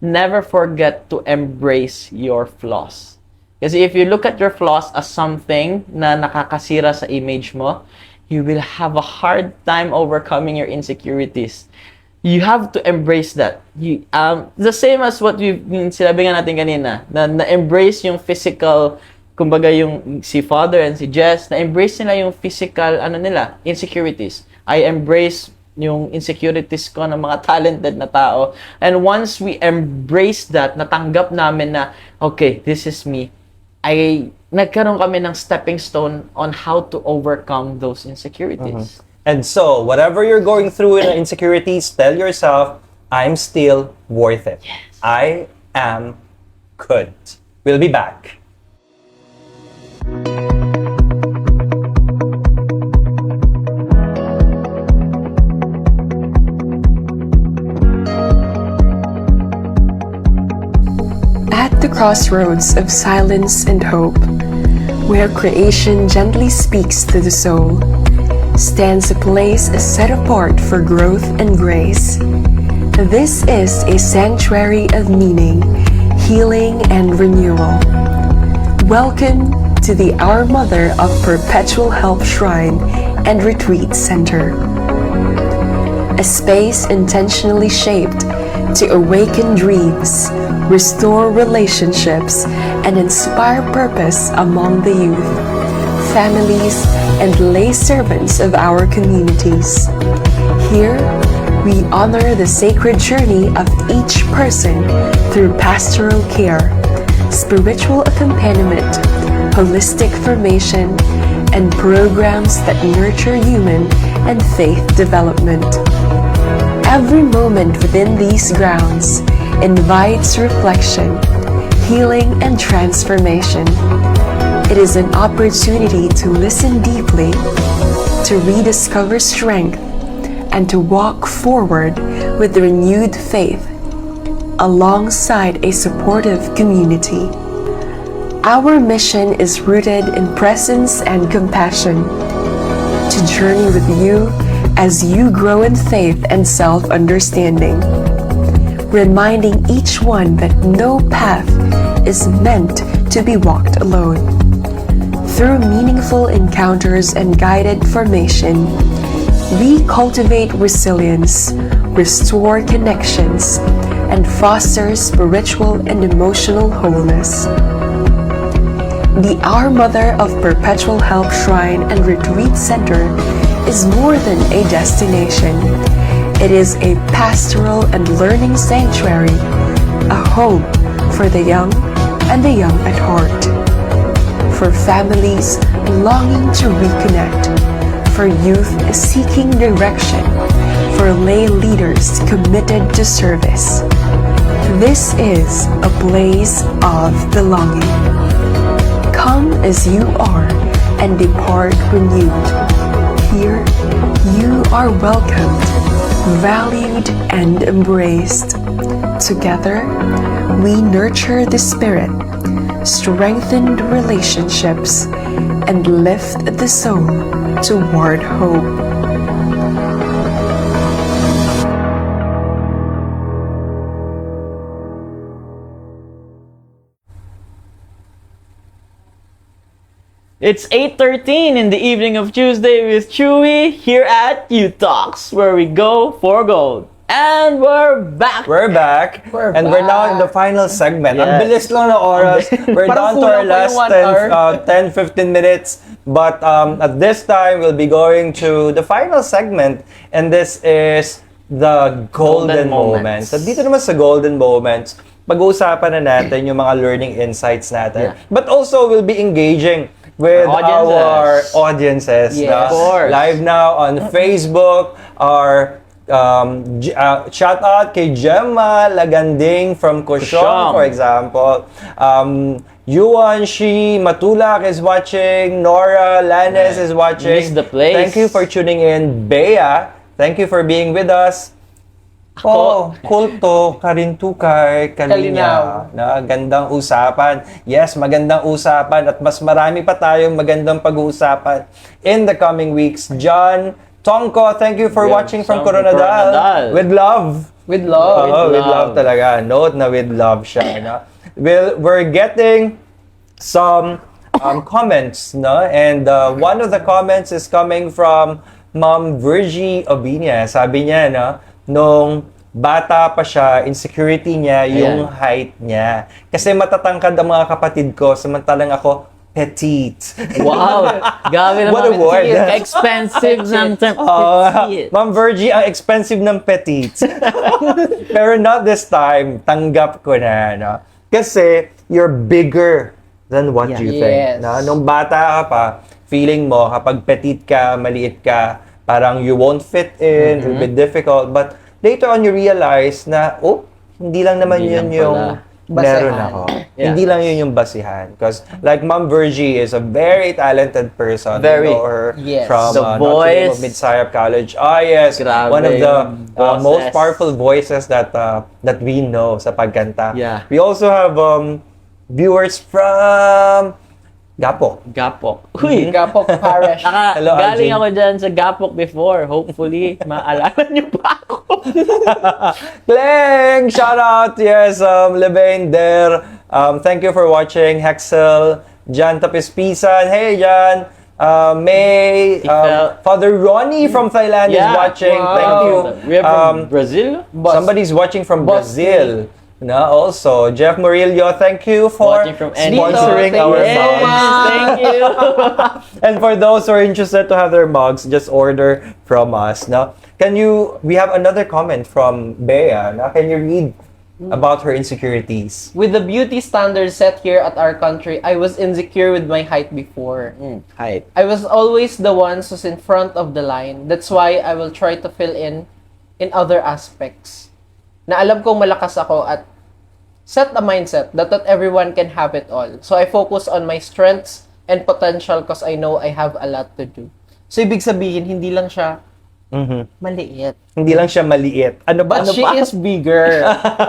Never forget to embrace your flaws. Kasi if you look at your flaws as something na nakakasira sa image mo, you will have a hard time overcoming your insecurities. You have to embrace that. The same as what yung sinabi nga natin kanina, na-embrace yung physical, kumbaga yung si Father and si Jess, na-embrace nila yung physical, insecurities. I embrace yung insecurities ko ng mga talented na tao. And once we embrace that, natanggap namin na, okay, this is me, nagkaroon kami ng stepping stone on how to overcome those insecurities. And so, whatever you're going through in insecurities, tell yourself, I'm still worth it. Yes. I am good. We'll be back. At the crossroads of silence and hope, where creation gently speaks to the soul, stands a place set apart for growth and grace. This is a sanctuary of meaning, healing, and renewal. Welcome to the Our Mother of Perpetual Help Shrine and Retreat Center. A space intentionally shaped to awaken dreams, restore relationships, and inspire purpose among the youth, families, and lay servants of our communities. Here, we honor the sacred journey of each person through pastoral care, spiritual accompaniment, holistic formation, and programs that nurture human and faith development. Every moment within these grounds invites reflection, healing, and transformation. It is an opportunity to listen deeply, to rediscover strength, and to walk forward with renewed faith alongside a supportive community. Our mission is rooted in presence and compassion, to journey with you as you grow in faith and self-understanding, reminding each one that no path is meant to be walked alone. Through meaningful encounters and guided formation, we cultivate resilience, restore connections, and foster spiritual and emotional wholeness. The Our Mother of Perpetual Help Shrine and Retreat Center is more than a destination. It is a pastoral and learning sanctuary, a home for the young and the young at heart, for families longing to reconnect, for youth seeking direction, for lay leaders committed to service. This is a place of belonging. Come as you are and depart renewed. Here, you are welcomed, valued, and embraced. Together, we nurture the spirit, strengthen relationships, and lift the soul toward hope. It's 8:13 in the evening of Tuesday with Chewy here at U Talks, where we go for gold. And we're back! We're back. We're and we're now in the back. final segment. Ang Yes. bilis lang ng oras. We're Parang down to our kulang pa last yung 1 hour. 10-15 minutes. But at this time, we'll be going to the final segment. And this is the golden Golden moments. moments. At dito naman sa golden moments, pag-uusapan na natin yung mga learning insights natin. Yeah. But also, we'll be engaging with our audiences. Yes. na Of course. Live now on Facebook, our shout out kay Gemma Laganding from Kusyong, Kusyong. for example. Yuan Shi Matulak is watching. Nora Lanes is watching. Miss the place. Thank you for tuning in. Bea, thank you for being with us. Oh, kulto, karintukay, kalinaw. Na gandang usapan. Yes, magandang usapan at mas marami pa tayong magandang pag-uusapan in the coming weeks. John Tongko, thank you for Yeah, watching from from Coronadal. Coronadal. With love. With love. Oo, with love. love talaga. Note na with love siya. No? We're getting some comments, no? And one of the comments is coming from Ma'am Virgie Obinia. Sabi niya, no, nung bata pa siya, insecurity niya yung height niya. Kasi matatangkad ang mga kapatid ko, samantalang ako, petite. Wow! Gabi naman. What a word. Expensive ng term. Petite. Ma'am Virgie, ang expensive ng petite. Pero not this time, tanggap ko na, no? Kasi you're bigger than what you think. Yes. No? Nung bata ka pa, feeling mo, kapag petite ka, maliit ka, parang you won't fit in, it will be difficult. But later on, you realize na, hindi lang naman Hindi yun lang yung pala. meron Basihan. ako. Yeah. Hindi lang yun yung basihan. Because like Ma'am Virgie is a very talented person. Very. You know her Yes. from The Notre Dame voice. of Mid-Sayap College. Ah, yes. Grabe One of the yung most boses. powerful voices that that we know sa pagkanta. Yeah. We also have viewers from Gapok. Gapok. Uy! Gapok Parish. Hello, Galing Arjun. ako dyan sa Gapok before. Hopefully, maalala niyo pa ako. Kleng! Shout out! Yes, Levain there. Thank you for watching. Hexel, Jan Tapispisan. Hey, Jan. May, Father Ronnie from Thailand is watching. Wow. Thank you. We have from Brazil? Somebody's watching from Boss Brazil. No, also, Jeff Murillo, thank you for Watching from sponsoring Thank our you so mugs. much. Thank you. And for those who are interested to have their mugs, just order from us. No, we have another comment from Bea. Now, can you read about her insecurities? With the beauty standards set here at our country, I was insecure with my height before. Height. I was always the one who's in front of the line. That's why I will try to fill in other aspects. Na alam kong malakas ako at set a mindset that not everyone can have it all. So I focus on my strengths and potential because I know I have a lot to do. So ibig sabihin, hindi lang siya maliit. Hindi lang siya maliit. Ano ba? But she is bigger.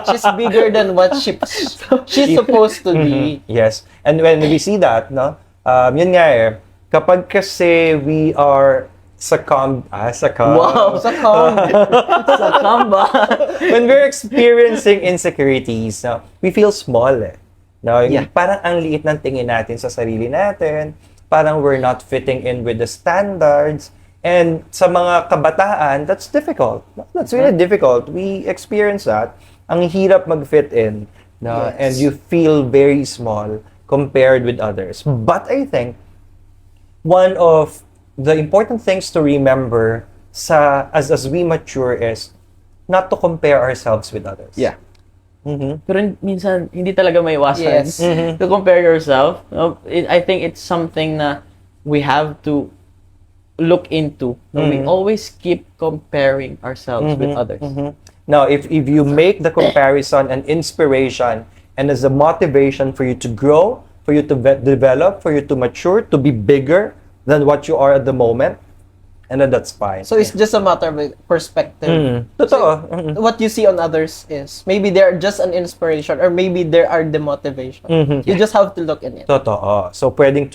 She's bigger than what she's supposed to be. Yes. And when we see that, no, yun nga kapag kasi we are Wow! Sa Sakamba. when we're experiencing insecurities, no, we feel small No, parang ang liit ng tingin natin sa sarili natin. Parang we're not fitting in with the standards. And sa mga kabataan, that's difficult. That's really difficult. We experience that. Ang hirap mag-fit in. No? Yes. And you feel very small compared with others. But I think one of the important things to remember as we mature is not to compare ourselves with others. Yeah. Pero minsan, hindi talaga maiwasan Yes. to compare yourself. I think it's something na we have to look into. We always keep comparing ourselves with others. Now, if you make the comparison an inspiration and as a motivation for you to grow, for you to develop, for you to mature, to be bigger than what you are at the moment, and then that's fine. So it's just a matter of perspective. Totoo. What you see on others is maybe they're just an inspiration or maybe they are the motivation. You just have to look in it. Totoo. So pwedeng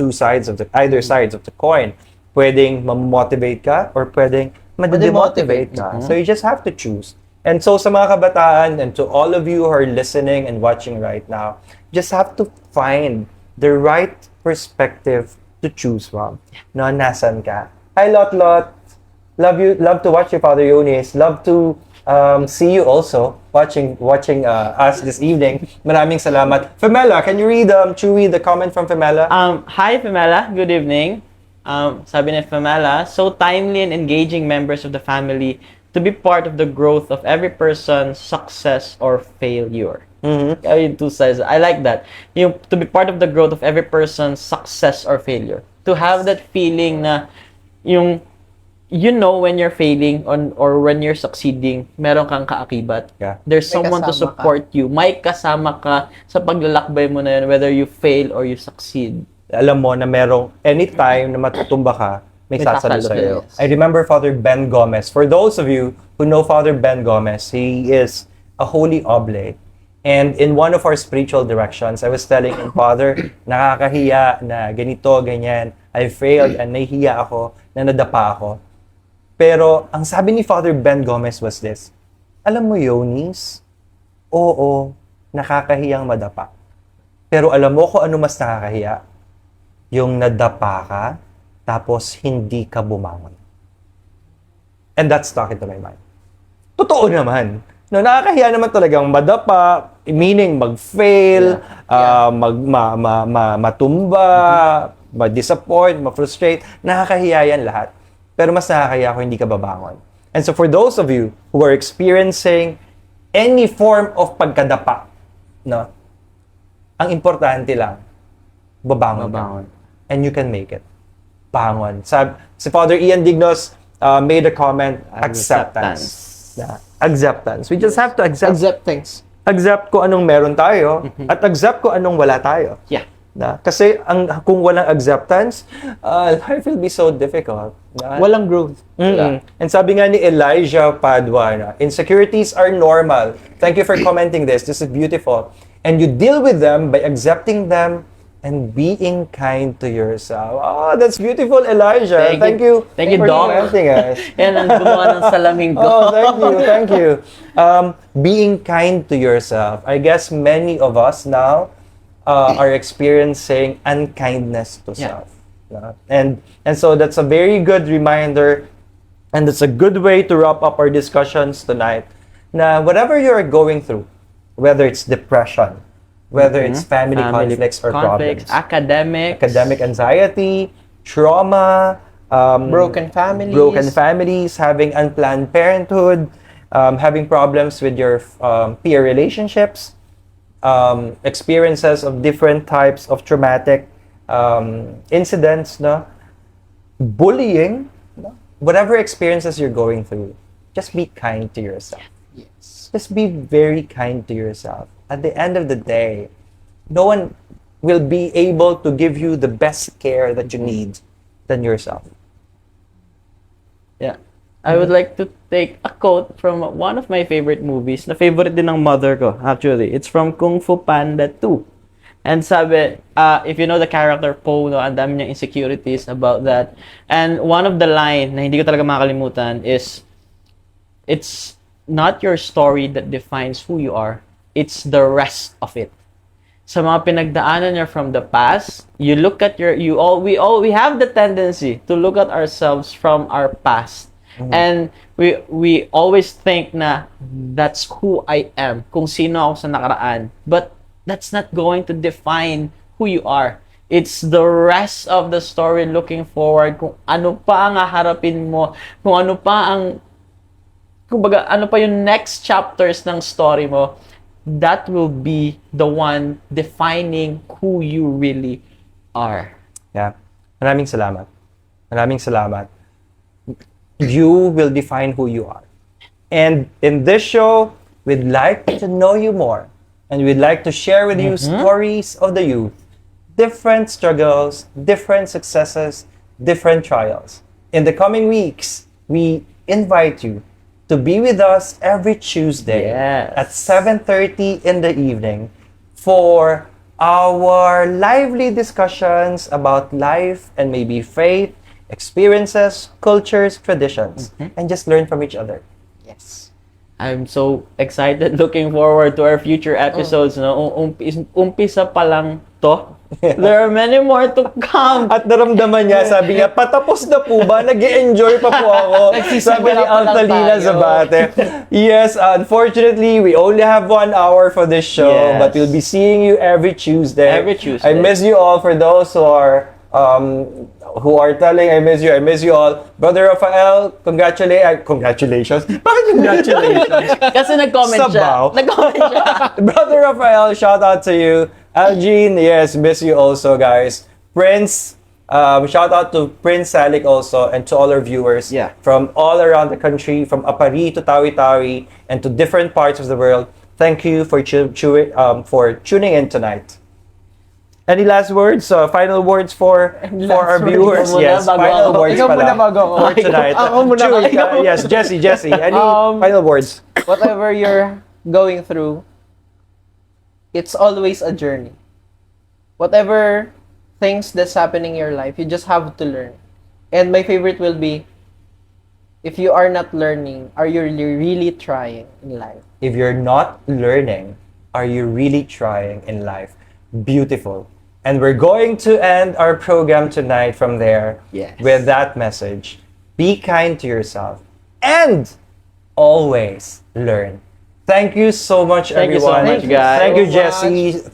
either sides of the coin. Pwedeng ma-motivate ka or pwedeng ma-demotivate ka. So you just have to choose. And so sa mga kabataan and to all of you who are listening and watching right now, just have to find the right perspective to choose from. No, nasan ka? Hi, Lot. Love you. Love to watch you, Father Yunis. Love to see you also watching us this evening. Maraming salamat. Femela, can you read the comment from Femela? Hi, Femela. Good evening. Sabi ni Femela, so timely and engaging members of the family to be part of the growth of every person's success or failure. Yung two sides. I like that. Yung to be part of the growth of every person's success or failure. To have that feeling na yung you know when you're failing or when you're succeeding, meron kang kaakibat. Yeah. There's May someone to kasama support you. May kasama ka sa paglalakbay mo na yun, whether you fail or you succeed. Alam mo na merong anytime na matutumba ka, may May sasalo sasalo sa'yo. sa'yo. I remember Father Ben Gomez. For those of you who know Father Ben Gomez, he is a holy oblate. And in one of our spiritual directions, I was telling him, Father, nakakahiya na ganito, ganyan. I failed and nahihiya ako, na nadapa ako. Pero ang sabi ni Father Ben Gomez was this, alam mo, Yonis, oo, nakakahiyang madapa. Pero alam mo kung ano mas nakakahiya? Yung nadapa ka, tapos hindi ka bumangon. And that's stuck into my mind. Totoo naman. No, nakakahiya naman talagang madapa, meaning mag-fail, matumba, ma-disappoint, ma-frustrate. Nakakahiya yan lahat. Pero mas nakakahiya kung hindi ka babangon. And so for those of you who are experiencing any form of pagkadapa, no, ang importante lang, babangon ka. And you can make it. Bangon. Si Father Ian Dignos made a comment, acceptance. Acceptance. We just have to accept. Accept things. Accept kung anong meron tayo at accept kung anong wala tayo. Yeah. Kasi kung walang acceptance, life will be so difficult. Walang growth. And sabi nga ni Elijah Padua, insecurities are normal. Thank you for commenting this. This is beautiful. And you deal with them by accepting them and being kind to yourself. Oh, that's beautiful, Elijah. Thank you. Thank you, for Doc. commenting us. Yan ang gumawa ng salamin ko. Oh, thank you. Being kind to yourself. I guess many of us now are experiencing unkindness to self. And so that's a very good reminder, and that's a good way to wrap up our discussions tonight. Na whatever you're going through, whether it's depression, whether it's family conflicts or problems, academic anxiety, trauma, broken families, having unplanned parenthood, having problems with your peer relationships, experiences of different types of traumatic incidents, no? Bullying, no? Whatever experiences you're going through, just be kind to yourself. Yes. Just be very kind to yourself. At the end of the day, no one will be able to give you the best care that you need than yourself. Yeah. I would like to take a quote from one of my favorite movies. Na favorite din ng mother ko, actually. It's from Kung Fu Panda 2. And sabi, if you know the character Po, no, ang dami niyang insecurities about that. And one of the line na hindi ko talaga makakalimutan is, it's not your story that defines who you are. It's the rest of it. Sa mga pinagdaanan niya from the past, you look at we have the tendency to look at ourselves from our past. And we always think na that's who I am, kung sino ako sa nakaraan. But that's not going to define who you are. It's the rest of the story looking forward, kung ano pa ang haharapin mo, kung ano pa ang kumbaga, ano pa yung next chapters ng story mo, that will be the one defining who you really are. Yeah. Maraming salamat. Maraming salamat. You will define who you are. And in this show, we'd like to know you more. And we'd like to share with you stories of the youth. Different struggles, different successes, different trials. In the coming weeks, we invite you to be with us every Tuesday at 7:30 in the evening for our lively discussions about life and maybe faith, experiences, cultures, traditions, and just learn from each other. Yes. I'm so excited, looking forward to our future episodes. No? Umpisa pa lang to. There are many more to come. At naramdaman niya, sabi niya, patapos na po ba? Nag-e-enjoy pa po ako. Sabi ni Altalina Zabate. Yes, unfortunately, we only have 1 hour for this show, but we'll be seeing you every Tuesday. Every Tuesday. I miss you all. For those who are telling, I miss you all. Brother Rafael, congratulations. Bakit congratulations? Kasi nag-comment siya. Brother Rafael, shout out to you. Algene, yes, miss you also, guys. Prince, shout out to Prince Salik also, and to all our viewers from all around the country, from Apari to Tawi-Tawi, and to different parts of the world. Thank you for tuning in tonight. Any last words? Final words for our viewers? Yes, final words for tonight. Yes, Jesse. Any final words? Whatever you're going through, it's always a journey. Whatever things that's happening in your life, you just have to learn. And my favorite will be, if you are not learning, are you really trying in life? If you're not learning, are you really trying in life? beautiful. And we're going to end our program tonight from there Yes. with that message. Be kind to yourself and always learn. Thank you so much, Thank you everyone. so much, guys. Thank you, so much. Jesse.